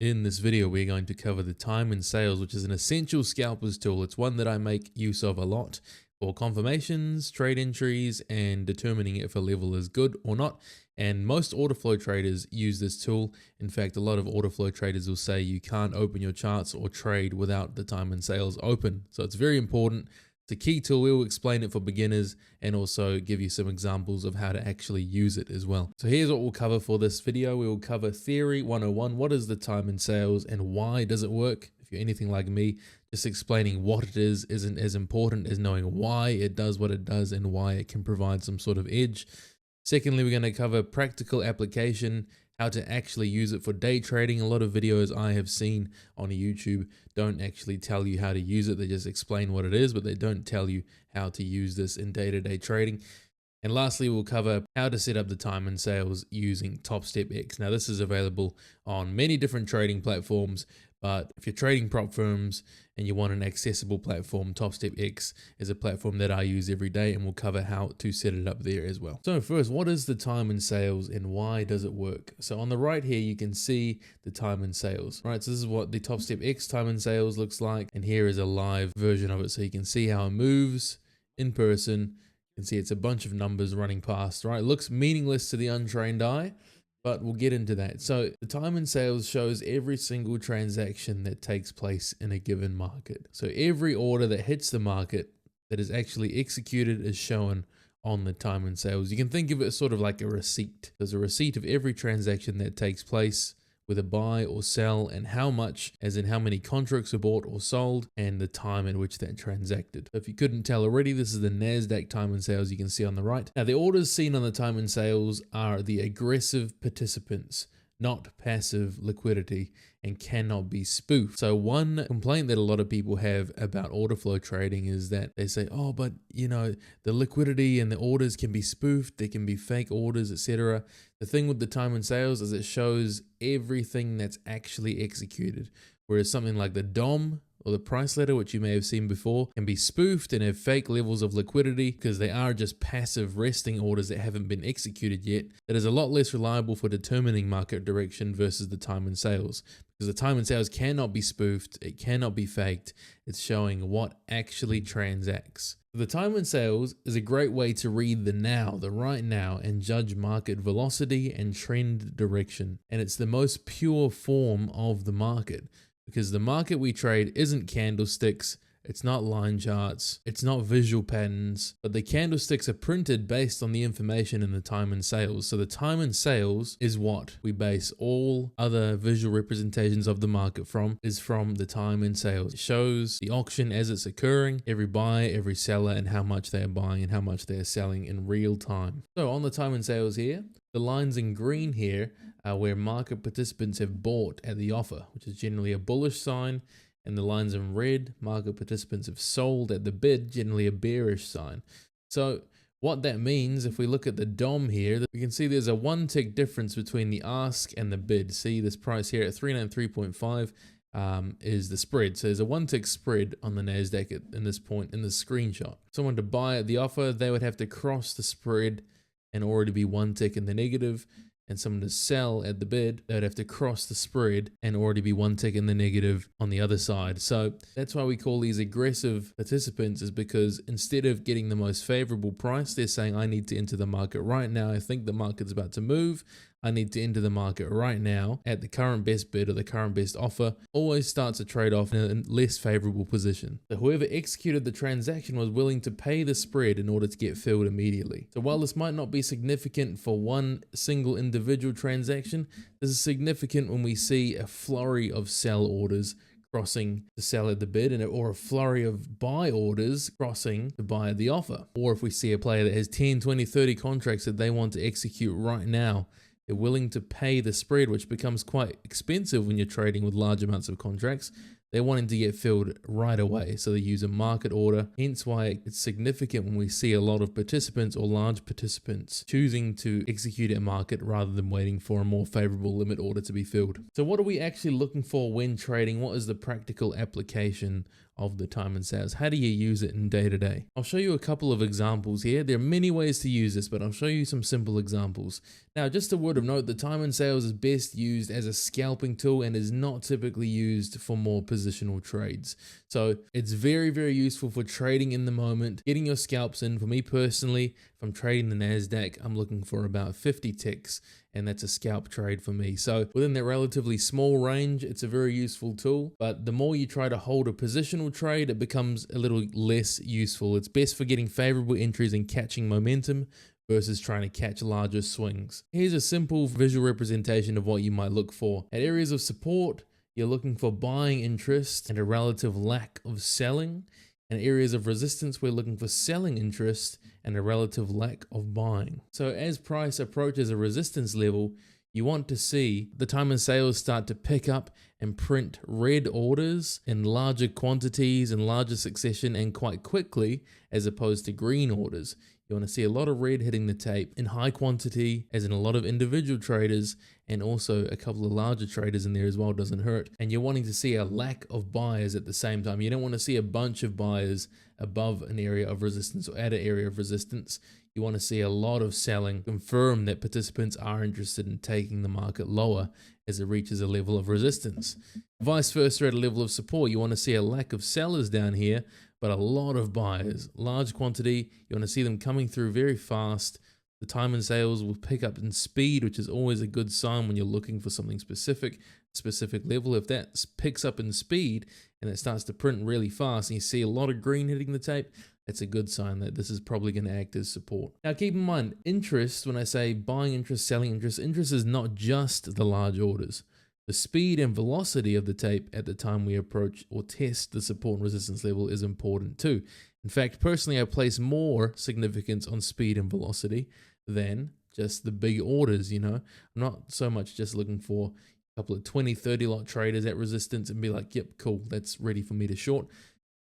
In this video, we're going to cover the time and sales, which is an essential scalper's tool. It's one that I make use of a lot for confirmations, trade entries, and determining if a level is good or not. And most order flow traders use this tool. In fact, a lot of order flow traders will say you can't open your charts or trade without the time and sales open. So it's very important. It's a key tool. We will explain it for beginners and also give you some examples of how to actually use it as well. So here's what we'll cover for this video. We will cover Theory 101. What is the time and sales and why does it work? If you're anything like me, just explaining what it is isn't as important as knowing why it does what it does and why it can provide some sort of edge. Secondly, we're going to cover practical application, how to actually use it for day trading. A lot of videos I have seen on YouTube don't actually tell you how to use it. They just explain what it is, but they don't tell you how to use this in day-to-day trading. And lastly, we'll cover how to set up the time and sales using TopstepX. Now, this is available on many different trading platforms, but if you're trading prop firms and you want an accessible platform, TopstepX is a platform that I use every day, and we'll cover how to set it up there as well. So first, what is the time and sales and why does it work? So on the right here, you can see the time and sales, right? So this is what the TopstepX time and sales looks like. And here is a live version of it. So you can see how it moves in person. You can see it's a bunch of numbers running past, right? It looks meaningless to the untrained eye, but we'll get into that. So the time and sales shows every single transaction that takes place in a given market. So every order that hits the market that is actually executed is shown on the time and sales. You can think of it sort of like a receipt. There's a receipt of every transaction that takes place with a buy or sell, and how much, as in how many contracts are bought or sold, and the time at which that transacted. So if you couldn't tell already, this is the NASDAQ time and sales you can see on the right. Now, the orders seen on the time and sales are the aggressive participants, not passive liquidity, and cannot be spoofed. So one complaint that a lot of people have about order flow trading is that they say, oh, but you know, the liquidity and the orders can be spoofed, there can be fake orders, etc. The thing with the time and sales is it shows everything that's actually executed, whereas something like the DOM or the price ladder, which you may have seen before, can be spoofed and have fake levels of liquidity because they are just passive resting orders that haven't been executed yet. That is a lot less reliable for determining market direction versus the time and sales, because the time and sales cannot be spoofed, it cannot be faked. It's showing what actually transacts. The time and sales is a great way to read the now, the right now, and judge market velocity and trend direction. And it's the most pure form of the market, because the market we trade isn't candlesticks, it's not line charts, it's not visual patterns, but the candlesticks are printed based on the information in the time and sales. So the time and sales is what we base all other visual representations of the market from, is from the time and sales. It shows the auction as it's occurring, every buyer, every seller, and how much they are buying and how much they are selling in real time. So on the time and sales here, the lines in green here are where market participants have bought at the offer, which is generally a bullish sign. And the lines in red, market participants have sold at the bid, generally a bearish sign. So what that means, if we look at the DOM here, we can see there's a 1 tick difference between the ask and the bid. See this price here at 393.5 is the spread. So there's a 1 tick spread on the NASDAQ in this point in the screenshot. Someone to buy at the offer, they would have to cross the spread and already be 1 tick in the negative. And someone to sell at the bid, they'd have to cross the spread and already be 1 tick in the negative on the other side. So that's why we call these aggressive participants, is because instead of getting the most favorable price, they're saying, I need to enter the market right now. I think the market's about to move. I need to enter the market right now at the current best bid or the current best offer. Always starts a trade-off in a less favorable position. So whoever executed the transaction was willing to pay the spread in order to get filled immediately. So while this might not be significant for one single individual transaction, this is significant when we see a flurry of sell orders crossing to sell at the bid, or a flurry of buy orders crossing to buy at the offer. Or if we see a player that has 10, 20, 30 contracts that they want to execute right now, they're willing to pay the spread, which becomes quite expensive when you're trading with large amounts of contracts. They're wanting to get filled right away, so they use a market order. Hence why it's significant when we see a lot of participants or large participants choosing to execute at market rather than waiting for a more favorable limit order to be filled. So what are we actually looking for when trading? What is the practical application of the time and sales. How do you use it in day to day? I'll show you a couple of examples here. There are many ways to use this, but I'll show you some simple examples. Now, just a word of note, the time and sales is best used as a scalping tool and is not typically used for more positional trades. So it's very, very useful for trading in the moment, getting your scalps in. For me personally, if I'm trading the NASDAQ, I'm looking for about 50 ticks, and that's a scalp trade for me. So within that relatively small range, it's a very useful tool, but the more you try to hold a positional trade, it becomes a little less useful. It's best for getting favorable entries and catching momentum versus trying to catch larger swings. Here's a simple visual representation of what you might look for. At areas of support, you're looking for buying interest and a relative lack of selling. And areas of resistance, we're looking for selling interest and a relative lack of buying. So as price approaches a resistance level, you want to see the time and sales start to pick up and print red orders in larger quantities and larger succession and quite quickly, as opposed to green orders. You want to see a lot of red hitting the tape in high quantity, as in a lot of individual traders, and also a couple of larger traders in there as well, doesn't hurt. And you're wanting to see a lack of buyers at the same time. You don't want to see a bunch of buyers above an area of resistance or at an area of resistance. You want to see a lot of selling, confirm that participants are interested in taking the market lower as it reaches a level of resistance. Vice versa, at a level of support, you want to see a lack of sellers down here, but a lot of buyers, large quantity. You want to see them coming through very fast. The time and sales will pick up in speed, which is always a good sign when you're looking for something specific level. If that picks up in speed and it starts to print really fast and you see a lot of green hitting the tape, that's a good sign that this is probably going to act as support. Now keep in mind, interest, when I say buying interest, selling interest, interest is not just the large orders. The speed and velocity of the tape at the time we approach or test the support and resistance level is important too. In fact, personally, I place more significance on speed and velocity than just the big orders, I'm not so much just looking for a couple of 20, 30 lot traders at resistance and be like, yep, cool, that's ready for me to short.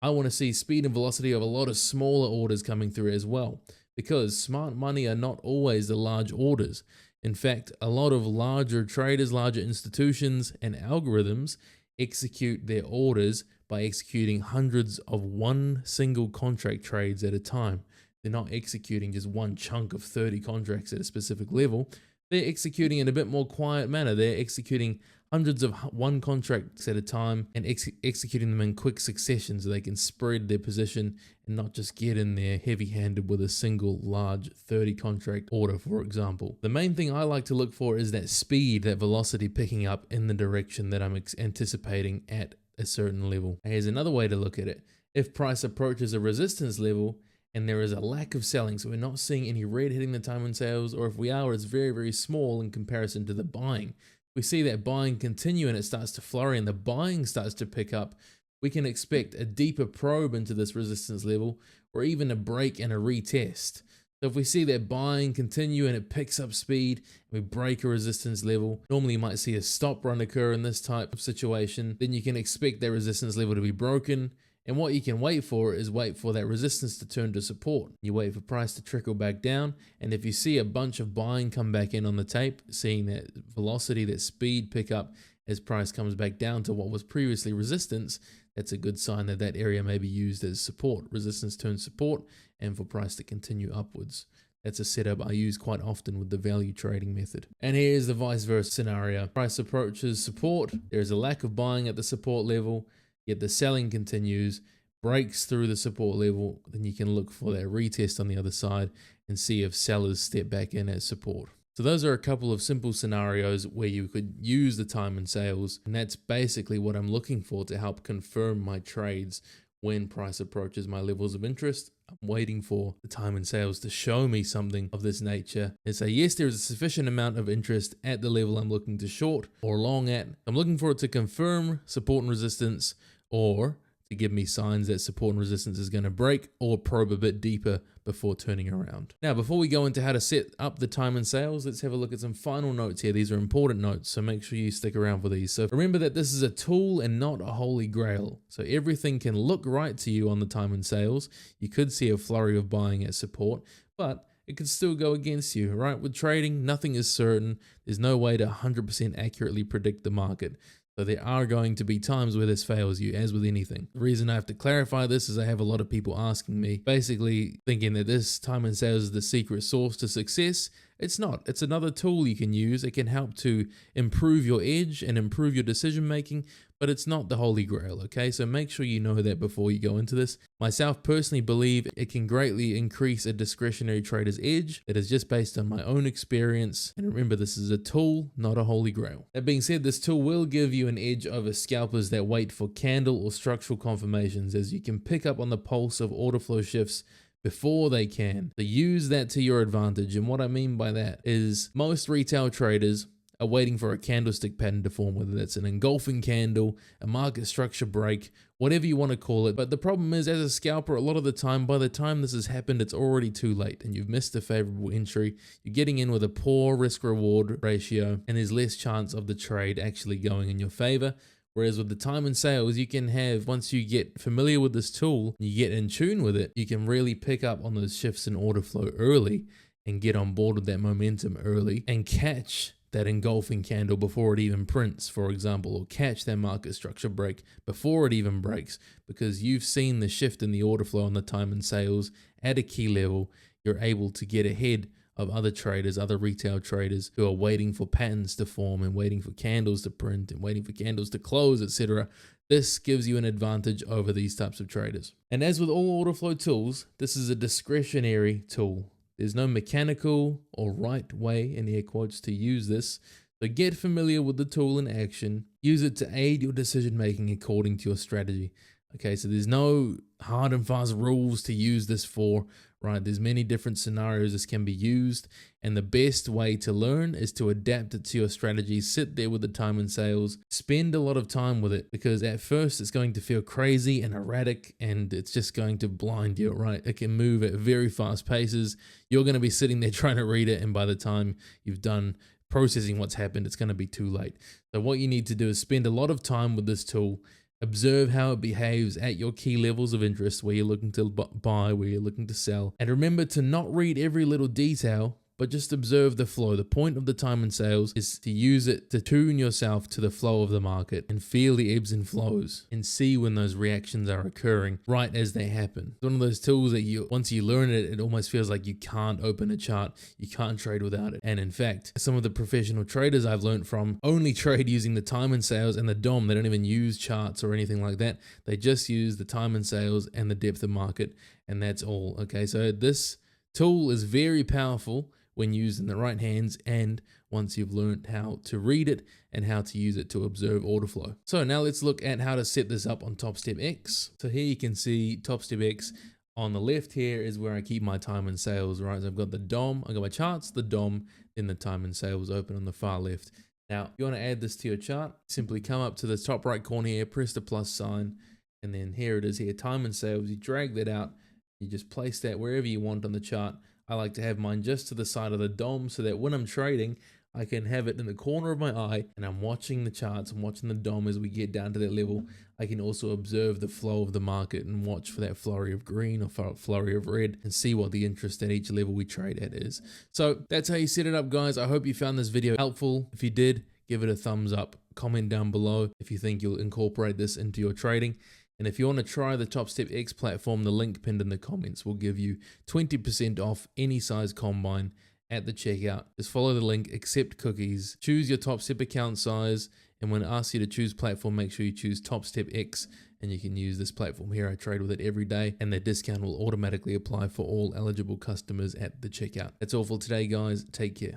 I want to see speed and velocity of a lot of smaller orders coming through as well, because smart money are not always the large orders. In fact, a lot of larger traders, larger institutions, and algorithms execute their orders by executing hundreds of one single contract trades at a time. They're not executing just one chunk of 30 contracts at a specific level. They're executing in a bit more quiet manner. They're executing hundreds of one contracts at a time and executing them in quick succession so they can spread their position and not just get in there heavy-handed with a single large 30 contract order, for example. The main thing I like to look for is that speed, that velocity picking up in the direction that I'm anticipating at a certain level. Here's another way to look at it. If price approaches a resistance level and there is a lack of selling, so we're not seeing any red hitting the time and sales, or if we are, it's very, very small in comparison to the buying. We see that buying continue and it starts to flurry and the buying starts to pick up, we can expect a deeper probe into this resistance level or even a break and a retest. So if we see that buying continue and it picks up speed, and we break a resistance level, normally you might see a stop run occur in this type of situation, then you can expect that resistance level to be broken. And what you can wait for is wait for that resistance to turn to support. You wait for price to trickle back down. And if you see a bunch of buying come back in on the tape, seeing that velocity, that speed pick up as price comes back down to what was previously resistance, that's a good sign that that area may be used as support. Resistance turns support and for price to continue upwards. That's a setup I use quite often with the value trading method. And here's the vice versa scenario. Price approaches support. There's a lack of buying at the support level, yet the selling continues, breaks through the support level, then you can look for that retest on the other side and see if sellers step back in as support. So those are a couple of simple scenarios where you could use the time and sales, and that's basically what I'm looking for to help confirm my trades when price approaches my levels of interest. I'm waiting for the time and sales to show me something of this nature and say, yes, there is a sufficient amount of interest at the level I'm looking to short or long at. I'm looking for it to confirm support and resistance, or to give me signs that support and resistance is going to break or probe a bit deeper before turning around. Now, before we go into how to set up the time and sales, let's have a look at some final notes here. These are important notes, so make sure you stick around for these. So remember that this is a tool and not a holy grail. So everything can look right to you on the time and sales. You could see a flurry of buying at support, but it could still go against you, right? With trading, nothing is certain. There's no way to 100% accurately predict the market. So there are going to be times where this fails you, as with anything. The reason I have to clarify this is I have a lot of people asking me, basically thinking that this time and sales is the secret sauce to success. It's not. It's another tool you can use. It can help to improve your edge and improve your decision making, but it's not the holy grail, okay? So make sure you know that before you go into this. Myself personally believe it can greatly increase a discretionary trader's edge. That is just based on my own experience. And remember, this is a tool, not a holy grail. That being said, this tool will give you an edge over scalpers that wait for candle or structural confirmations, as you can pick up on the pulse of order flow shifts before they can. So use that to your advantage. And what I mean by that is most retail traders are waiting for a candlestick pattern to form, whether that's an engulfing candle, a market structure break, whatever you want to call it. But the problem is, as a scalper, a lot of the time, by the time this has happened, it's already too late and you've missed a favorable entry. You're getting in with a poor risk reward ratio and there's less chance of the trade actually going in your favor. Whereas with the time and sales, you can have, once you get familiar with this tool, you get in tune with it, you can really pick up on those shifts in order flow early and get on board with that momentum early and catch that engulfing candle before it even prints, for example, or catch that market structure break before it even breaks, because you've seen the shift in the order flow on the time and sales at a key level. You're able to get ahead of other traders, other retail traders who are waiting for patterns to form and waiting for candles to print and waiting for candles to close, etc. This gives you an advantage over these types of traders. And as with all order flow tools, this is a discretionary tool. There's no mechanical or right way, in air quotes, to use this. So get familiar with the tool in action. Use it to aid your decision making according to your strategy. Okay, so there's no hard and fast rules to use this for, right? There's many different scenarios this can be used, and the best way to learn is to adapt it to your strategy. Sit there with the time and sales, spend a lot of time with it, because at first it's going to feel crazy and erratic and it's just going to blind you, right? It can move at very fast paces. You're going to be sitting there trying to read it, and by the time you've done processing what's happened, it's going to be too late. So what you need to do is spend a lot of time with this tool. Observe how it behaves at your key levels of interest, where you're looking to buy, where you're looking to sell. And remember to not read every little detail, but just observe the flow. The point of the time and sales is to use it to tune yourself to the flow of the market and feel the ebbs and flows and see when those reactions are occurring right as they happen. It's one of those tools that once you learn it, it almost feels like you can't open a chart, you can't trade without it. And in fact, some of the professional traders I've learned from only trade using the time and sales and the DOM. They don't even use charts or anything like that. They just use the time and sales and the depth of market, and that's all. Okay, so this tool is very powerful when used in the right hands, and once you've learned how to read it and how to use it to observe order flow. So now let's look at how to set this up on TopstepX. So here you can see TopstepX. On the left here is where I keep my time and sales, right? So I've got the DOM, I've got my charts, the DOM, then the time and sales open on the far left. Now, if you want to add this to your chart, simply come up to the top right corner here, press the plus sign, and then here it is here, time and sales. You drag that out, you just place that wherever you want on the chart. I like to have mine just to the side of the DOM so that when I'm trading, I can have it in the corner of my eye and I'm watching the charts, I'm watching the DOM as we get down to that level. I can also observe the flow of the market and watch for that flurry of green or flurry of red and see what the interest at each level we trade at is. So that's how you set it up, guys. I hope you found this video helpful. If you did, give it a thumbs up, comment down below if you think you'll incorporate this into your trading. And if you want to try the TopstepX platform, the link pinned in the comments will give you 20% off any size combine at the checkout. Just follow the link, accept cookies, choose your TopStep account size, and when it asks you to choose platform, make sure you choose TopstepX, and you can use this platform here. I trade with it every day, and the discount will automatically apply for all eligible customers at the checkout. That's all for today, guys. Take care.